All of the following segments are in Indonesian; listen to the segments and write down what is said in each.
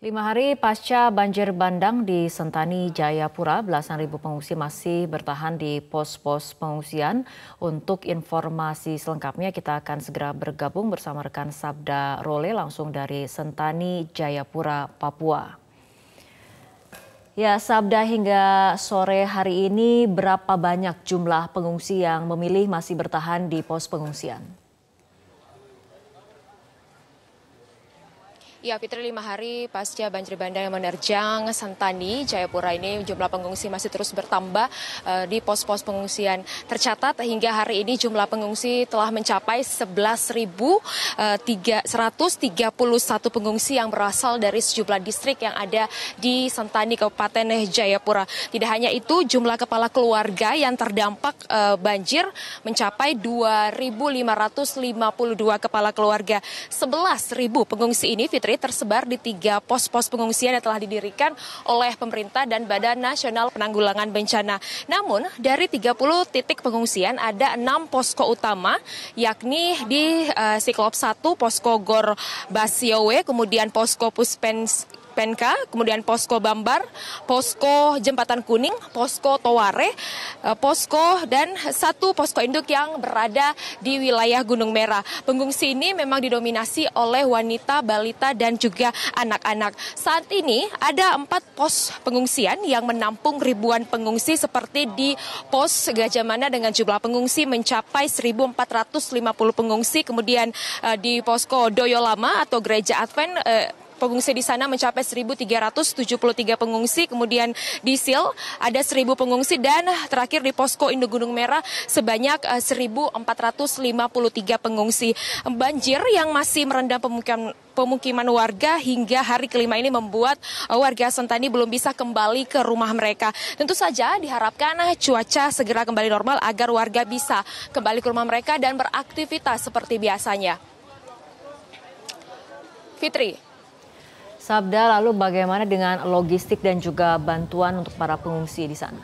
5 hari pasca banjir bandang di Sentani, Jayapura, belasan ribu pengungsi masih bertahan di pos-pos pengungsian. Untuk informasi selengkapnya, kita akan segera bergabung bersama rekan Sabda Role langsung dari Sentani, Jayapura, Papua. Ya, Sabda, hingga sore hari ini berapa banyak jumlah pengungsi yang memilih masih bertahan di pos pengungsian? Ya, Fitri, 5 hari pasca banjir bandang yang menerjang Sentani, Jayapura ini jumlah pengungsi masih terus bertambah di pos-pos pengungsian. Tercatat hingga hari ini jumlah pengungsi telah mencapai 11.131 pengungsi yang berasal dari sejumlah distrik yang ada di Sentani, Kabupaten Jayapura. Tidak hanya itu, jumlah kepala keluarga yang terdampak banjir mencapai 2.552 kepala keluarga. 11.000 pengungsi ini, Fitri, tersebar di 3 pos-pos pengungsian yang telah didirikan oleh pemerintah dan Badan Nasional Penanggulangan Bencana. Namun, dari 30 titik pengungsian ada 6 posko utama, yakni di Siklop 1, Posko Gor Basiowe, kemudian Posko Penka, kemudian Posko Bambar, Posko Jembatan Kuning, Posko Toware, Posko dan 1 posko induk yang berada di wilayah Gunung Merah. Pengungsi ini memang didominasi oleh wanita, balita dan juga anak-anak. Saat ini ada 4 pos pengungsian yang menampung ribuan pengungsi seperti di pos Gajah Mada dengan jumlah pengungsi mencapai 1.450 pengungsi, kemudian di posko Doyo Lama atau Gereja Advent pengungsi di sana mencapai 1.373 pengungsi, kemudian di Sil ada 1.000 pengungsi, dan terakhir di posko Induk Gunung Merah sebanyak 1.453 pengungsi. Banjir yang masih merendam pemukiman warga hingga hari kelima ini membuat warga Sentani belum bisa kembali ke rumah mereka. Tentu saja diharapkan cuaca segera kembali normal agar warga bisa kembali ke rumah mereka dan beraktivitas seperti biasanya. Fitri. Sabda, lalu bagaimana dengan logistik dan juga bantuan untuk para pengungsi di sana?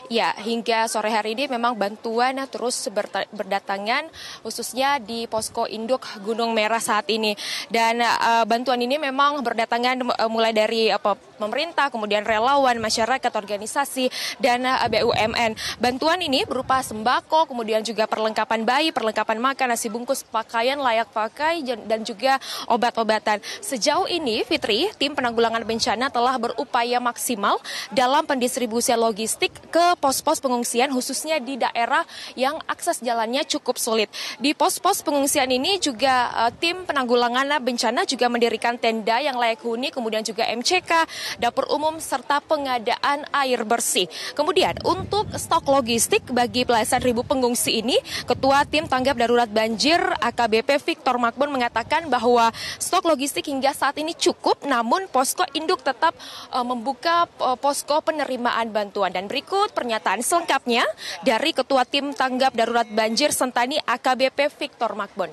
Ya, hingga sore hari ini memang bantuan terus berdatangan khususnya di posko induk Gunung Merah saat ini. Dan bantuan ini memang berdatangan mulai dari pemerintah, kemudian relawan, masyarakat, organisasi, dan BUMN. Bantuan ini berupa sembako, kemudian juga perlengkapan bayi, perlengkapan makan, nasi bungkus, pakaian layak pakai, dan juga obat-obatan. Sejauh ini, Fitri, tim penanggulangan bencana telah berupaya maksimal dalam pendistribusian logistik ke pos-pos pengungsian, khususnya di daerah yang akses jalannya cukup sulit. Di pos-pos pengungsian ini juga tim penanggulangan bencana juga mendirikan tenda yang layak huni, kemudian juga MCK, dapur umum, serta pengadaan air bersih. Kemudian untuk stok logistik bagi belasan ribu pengungsi ini, Ketua Tim Tanggap Darurat Banjir AKBP Victor Makbon mengatakan bahwa stok logistik hingga saat ini cukup, namun posko induk tetap membuka posko penerimaan bantuan. Dan berikut pernyataan selengkapnya dari Ketua Tim Tanggap Darurat Banjir Sentani AKBP Victor Makbon.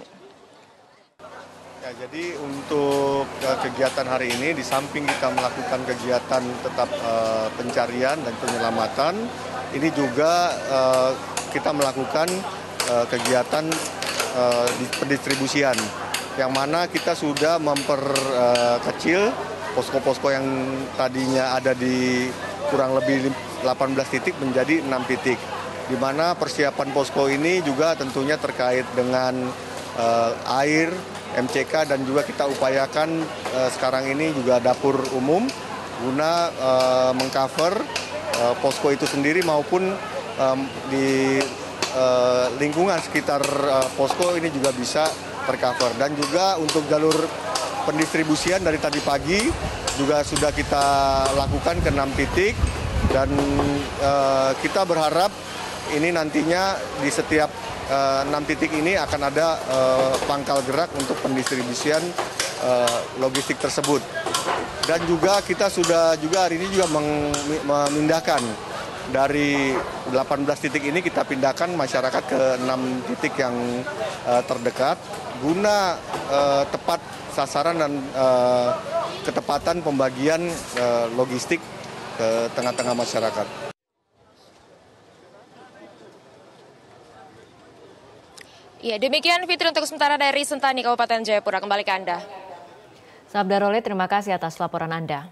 Ya, jadi untuk kegiatan hari ini, di samping kita melakukan kegiatan tetap pencarian dan penyelamatan, ini juga kita melakukan kegiatan pendistribusian, yang mana kita sudah memperkecil posko-posko yang tadinya ada di kurang lebih 18 titik menjadi 6 titik, di mana persiapan posko ini juga tentunya terkait dengan air, MCK, dan juga kita upayakan sekarang ini juga dapur umum guna mengcover posko itu sendiri maupun di lingkungan sekitar posko ini juga bisa tercover. Dan juga untuk jalur pendistribusian dari tadi pagi juga sudah kita lakukan ke 6 titik, dan kita berharap ini nantinya di setiap 6 titik ini akan ada pangkal gerak untuk pendistribusian logistik tersebut. Dan juga kita sudah juga hari ini juga memindahkan dari 18 titik ini, kita pindahkan masyarakat ke 6 titik yang terdekat guna tepat sasaran dan ketepatan pembagian logistik ke tengah-tengah masyarakat. Ya, demikian Fitri untuk sementara dari Sentani Kabupaten Jayapura. Kembali ke Anda. Sabda Role, terima kasih atas laporan Anda.